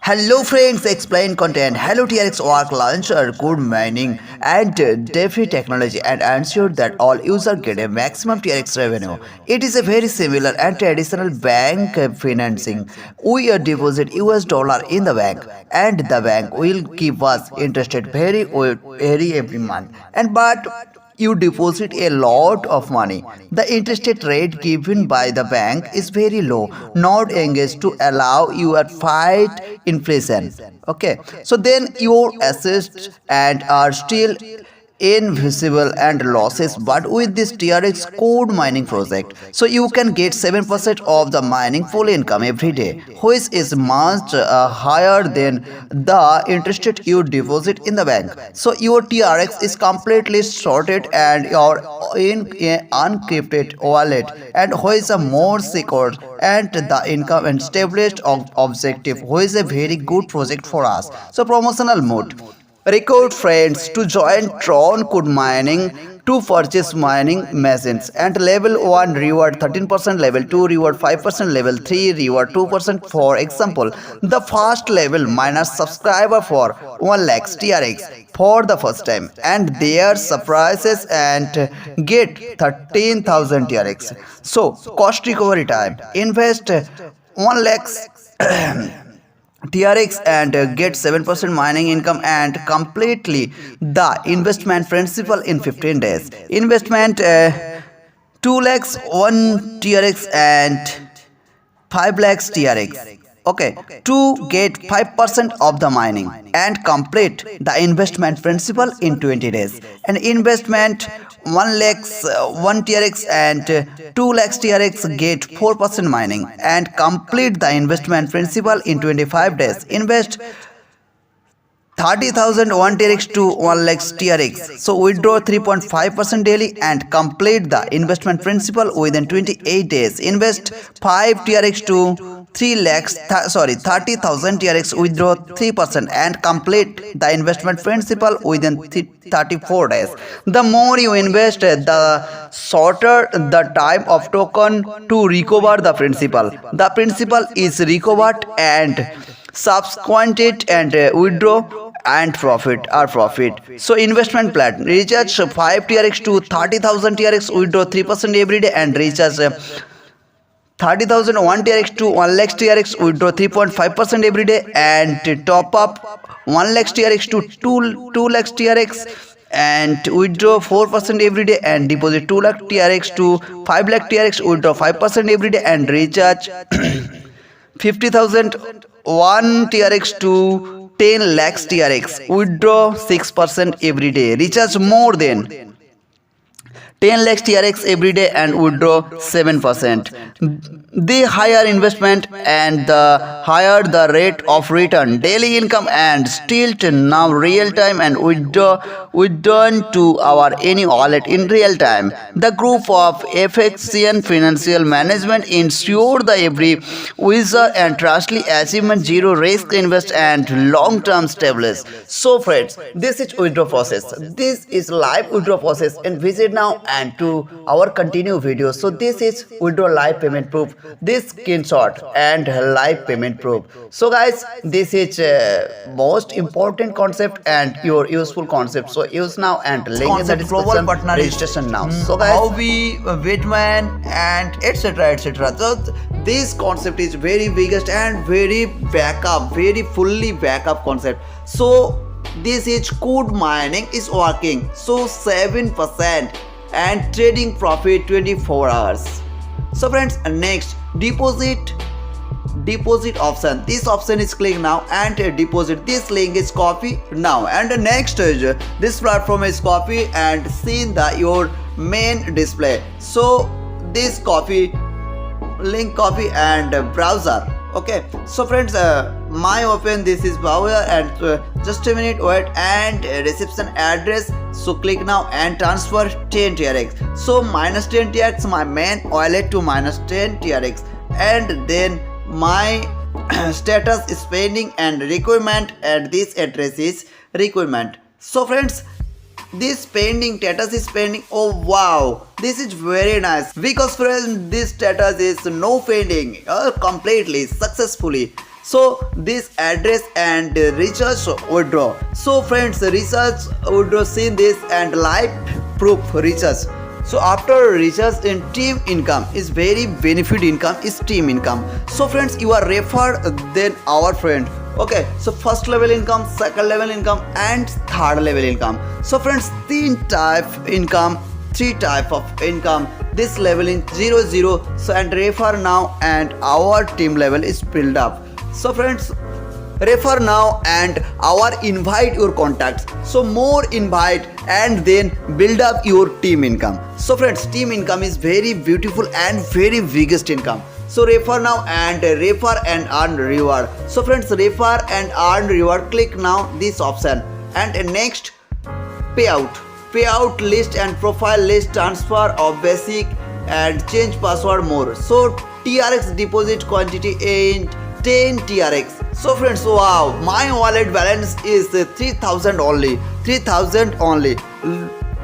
Hello friends, explain content. Hello TRX work launch or good mining and DeFi technology and ensure that all users get a maximum TRX revenue. It is a very similar and traditional bank financing. We deposit US dollar in the bank and the bank will give us interest rate very every month. And but you deposit a lot of money. The interest rate given by the bank is very low, not engaged to allow you to fight inflation. Okay, so then your assets and are still invisible and losses, but with this TRX code mining project, so you can get 7% of the mining full income every day, which is much higher than the interest rate you deposit in the bank. So your TRX is completely sorted and your in a uncrypted wallet, and which is a more secure and the income and established objective, which is a very good project for us. So promotional mode. Record friends to join Tron Code Mining to purchase mining machines, and level 1 reward 13%, level 2 reward 5%, level 3 reward 2%. For example, the first level miners subscriber for 1 lakh TRX for the first time, and their surprises and get 13,000 TRX. So cost recovery time, invest 1 lakh TRX and get 7% mining income and completely the investment principal in 15 days. Investment 2 lakhs 1 TRX and 5 lakhs TRX. Okay, to get 5% of the mining and complete the investment principal in 20 days. And investment 1 lakhs 1 TRX and 2 lakhs TRX get 4% mining and complete the investment principal in 25 days. Invest 30,000 1 TRX to 1 lakhs TRX. So withdraw 3.5% daily and complete the investment principal within 28 days. Invest 5 TRX to 3 lakhs 30,000 TRX, withdraw 3% and complete the investment principal within 34 days. The more you invest, the shorter the time of token to recover the principal. The principal is recovered and subsequent and withdraw and profit. So investment plan, recharge 5 TRX to 30,000 TRX, withdraw 3% every day and recharge 30,000 1 TRX to 1 lakhs TRX, withdraw 3.5% every day and top up 1 lakhs TRX to 2 lakhs TRX and withdraw 4% every day and deposit 2 lakh TRX to 5 lakh TRX, withdraw 5% every day and recharge 50,000 1 TRX to 10 lakhs TRX, withdraw 6% every day, recharge more than 10 lakhs TRX every day and withdraw 7%. The higher investment and the higher the rate of return, daily income and still to now real time and withdrawn to our any wallet in real time. The group of FXCN Financial Management ensure the every user and trustly achievement zero risk invest and long term stability. So friends, this is withdraw process. This is live withdraw process, and visit now and to our continue video. So this is withdraw live payment proof, this screenshot and live payment proof. So guys, this is most important concept and your useful concept. So use now and link in the description, registration now. So guys, how we Bitmain and etc. So this concept is very biggest and very backup, very fully backup concept. So this is code mining is working. So 7% and trading profit 24 hours. So friends, next deposit option. This option is click now and deposit. This link is copy now, and next this platform is copy and see in the your main display. So this link copy and browser. Okay, so friends, my open this is browser and just a minute wait and reception address. So click now and transfer 10 TRX. So minus 10 TRX my main wallet to minus 10 TRX, and then my status is pending and requirement, and this address is requirement. So friends, this pending status is pending. Oh wow, this is very nice because friends, this status is no pending completely successfully. So this address and recharge withdraw. So friends, recharge withdraw seen this and live proof recharge. So after recharge in team income is very benefit income is team income. So friends, you are referred then our friend. Okay, so first level income, second level income and third level income. So friends, three type of income. This level in 0 so and refer now and our team level is built up. So friends, refer now and our invite your contacts. So more invite and then build up your team income. So friends, team income is very beautiful and very biggest income. So refer now and earn reward. So friends, refer and earn reward, click now this option and next payout list and profile list, transfer of basic and change password more. So TRX deposit quantity in 10 TRX. So friends, wow, my wallet balance is 3000 only,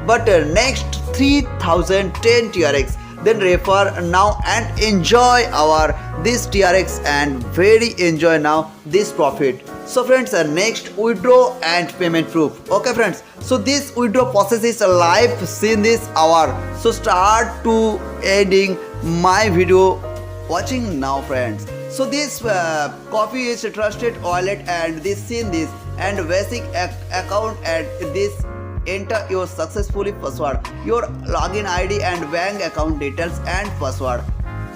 but next 3010 TRX. Then refer now and enjoy our this TRX and very enjoy now this profit. So friends, next withdraw and payment proof. Okay friends, so this withdraw process is live seen this hour. So start to ending my video watching now friends. So this copy is a trusted wallet and this seen this and basic account and this enter your successfully password, your login ID and bank account details and password.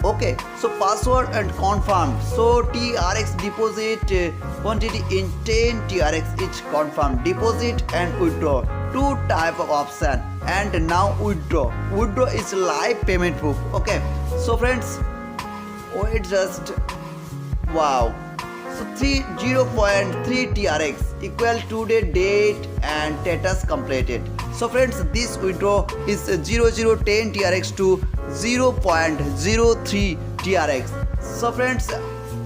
Okay, so password and confirm. So TRX deposit quantity in 10 TRX each confirm. Deposit and withdraw, two type of option and now withdraw is live payment proof. Okay, so friends, wait just wow. So 0.3 TRX equal today date and status completed. So friends, this withdraw is 0010 TRX to 0.03 TRX. So friends,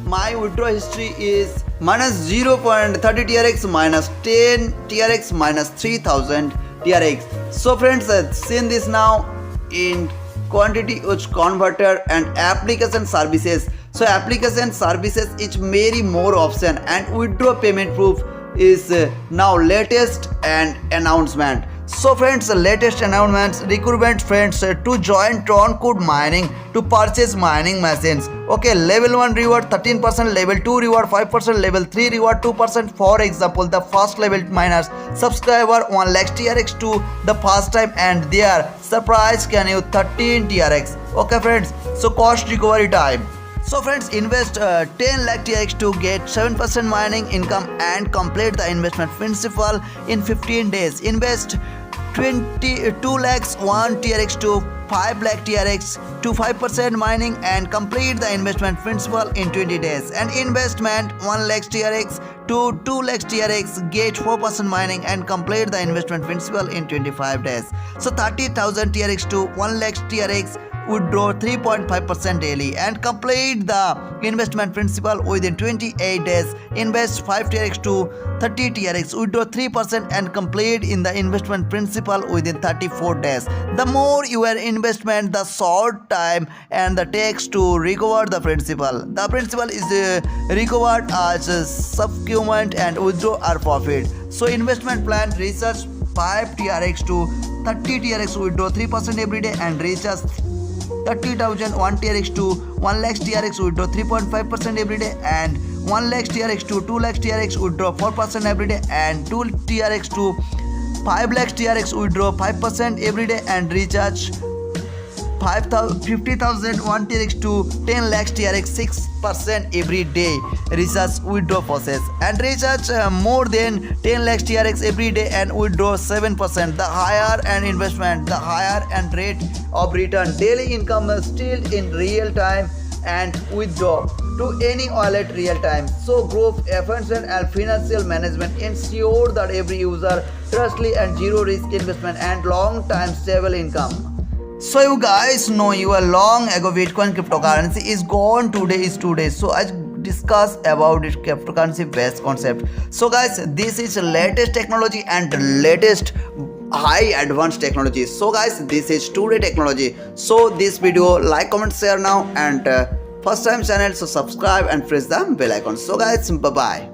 my withdraw history is minus 0.30 TRX, minus 10 TRX, minus 3000 TRX. So friends, seen this now in quantity which converter and application services. So application services is very more option and withdraw payment proof is now latest and announcement. So friends, latest announcements recruitment friends to join Tron Code mining to purchase mining machines. Okay, level 1 reward 13%, level 2 reward 5%, level 3 reward 2%. For example, the first level miners subscriber 1 lakh TRX to the first time and their surprise can you 13 TRX. Okay friends, so cost recovery time. So friends, invest 10 lakh TRX to get 7% mining income and complete the investment principal in 15 days. Invest 22 lakhs 1 TRX to 5 lakh TRX to 5% mining and complete the investment principal in 20 days. And investment 1 lakh TRX to 2 lakh TRX get 4% mining and complete the investment principal in 25 days. So 30,000 TRX to 1 lakh TRX withdraw 3.5% daily and complete the investment principal within 28 days. Invest 5 TRX to 30 TRX, withdraw 3% and complete in the investment principal within 34 days. The more your investment, the short time and the takes to recover the principal. The principal is recovered as subsequent and withdraw our profit. So investment plan, research 5 TRX to 30 TRX, withdraw 3% every day and recharge 30,000 1 TRX to 1 lakh TRX, withdraw 3.5% every day and 1 lakh TRX to 2 lakh TRX, withdraw 4% every day and 2 TRX to 5 lakh TRX, withdraw 5% every day and recharge 50,000 1 TRX to 10 lakh TRX 6% every day recharge withdraw process and recharge more than 10 lakh TRX every day and withdraw 7%. The higher and investment, the higher and rate of return. Daily income still in real time and withdraw to any wallet real time. So group efficient and financial management ensure that every user trustly and zero risk investment and long time stable income. So you guys know your long ago Bitcoin cryptocurrency is gone, today is today. So I discuss about this cryptocurrency based concept. So guys, this is latest technology and latest high advanced technology. So guys, this is today technology. So this video like, comment, share now and first time channel, so subscribe and press the bell icon. So guys, bye bye.